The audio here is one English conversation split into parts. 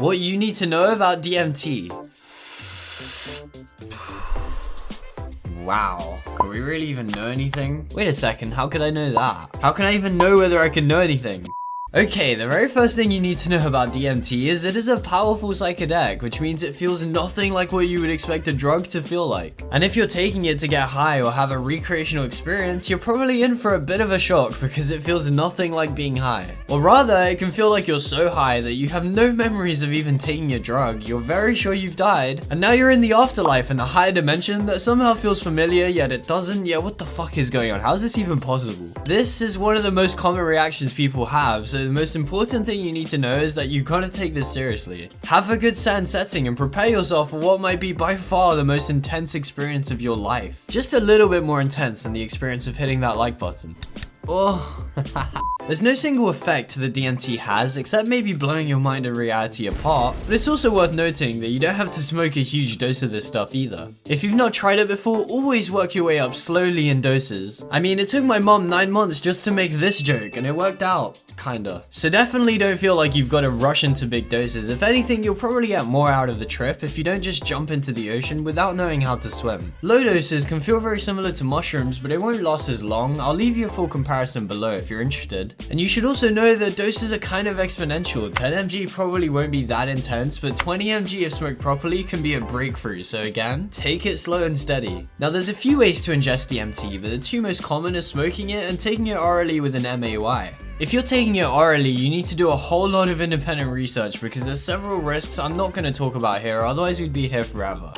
What you need to know about DMT. Wow, can we really even know anything? Wait a second, how could I know that? How can I even know whether I can know anything? Okay, the very first thing you need to know about DMT is it is a powerful psychedelic, which means it feels nothing like what you would expect a drug to feel like. And if you're taking it to get high or have a recreational experience, you're probably in for a bit of a shock because it feels nothing like being high. Or rather, it can feel like you're so high that you have no memories of even taking your drug, you're very sure you've died, and now you're in the afterlife in a higher dimension that somehow feels familiar, yet it doesn't. Yeah, what the fuck is going on? How is this even possible? This is one of the most common reactions people have, so the most important thing you need to know is that you gotta take this seriously. Have a good sound setting and prepare yourself for what might be by far the most intense experience of your life. Just a little bit more intense than the experience of hitting that like button. Oh. There's no single effect the DMT has except maybe blowing your mind and reality apart, but it's also worth noting that you don't have to smoke a huge dose of this stuff either. If you've not tried it before, always work your way up slowly in doses. I mean, it took my mom 9 months just to make this joke and it worked out, kinda. So definitely don't feel like you've got to rush into big doses. If anything, you'll probably get more out of the trip if you don't just jump into the ocean without knowing how to swim. Low doses can feel very similar to mushrooms, but it won't last as long. I'll leave you a full comparison below if you're interested. And you should also know that doses are kind of exponential. 10 mg probably won't be that intense, but 20 mg if smoked properly can be a breakthrough, so again, take it slow and steady. Now there's a few ways to ingest DMT, but the two most common are smoking it and taking it orally with an MAOI. If you're taking it orally, you need to do a whole lot of independent research because there's several risks I'm not going to talk about here, otherwise we'd be here forever.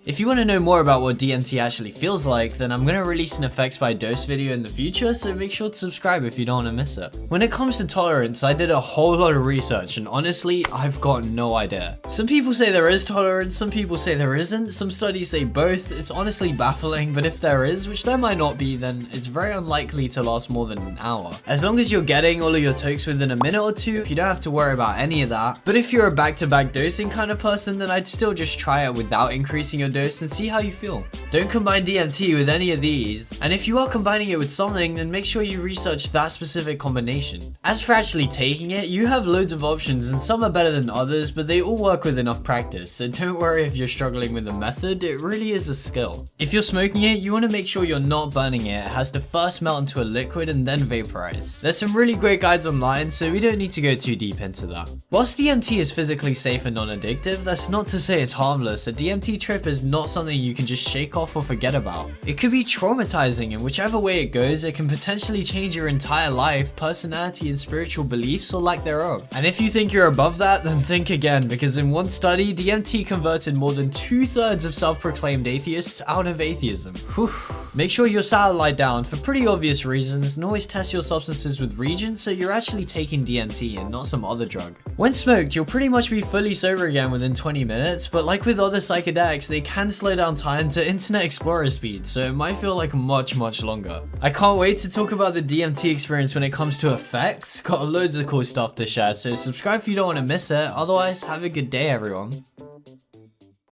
If you want to know more about what DMT actually feels like, then I'm going to release an effects by dose video in the future, so make sure to subscribe if you don't want to miss it. When it comes to tolerance, I did a whole lot of research and honestly, I've got no idea. Some people say there is tolerance, some people say there isn't, some studies say both. It's honestly baffling, but if there is, which there might not be, then it's very unlikely to last more than an hour. As long as you're getting all of your tokes within a minute or two, you don't have to worry about any of that. But if you're a back-to-back dosing kind of person, then I'd still just try it without increasing your dose and see how you feel. Don't combine DMT with any of these, and if you are combining it with something, then make sure you research that specific combination. As for actually taking it, you have loads of options and some are better than others, but they all work with enough practice, so don't worry if you're struggling with the method, it really is a skill. If you're smoking it, you want to make sure you're not burning it. It has to first melt into a liquid and then vaporize. There's some really great guides online, so we don't need to go too deep into that. Whilst DMT is physically safe and non-addictive, that's not to say it's harmless. A DMT trip is not something you can just shake off or forget about. It could be traumatizing, and whichever way it goes, it can potentially change your entire life, personality, and spiritual beliefs or lack thereof. And if you think you're above that, then think again, because in one study, DMT converted more than 2/3 of self-proclaimed atheists out of atheism. Whew. Make sure your salad lie down for pretty obvious reasons, and always test your substances with Regent so you're actually taking DMT and not some other drug. When smoked, you'll pretty much be fully sober again within 20 minutes, but like with other psychedelics, they can slow down time to Internet Explorer speed, so it might feel like much longer. I can't wait to talk about the DMT experience when it comes to effects. Got loads of cool stuff to share, so subscribe if you don't want to miss it. Otherwise, have a good day everyone.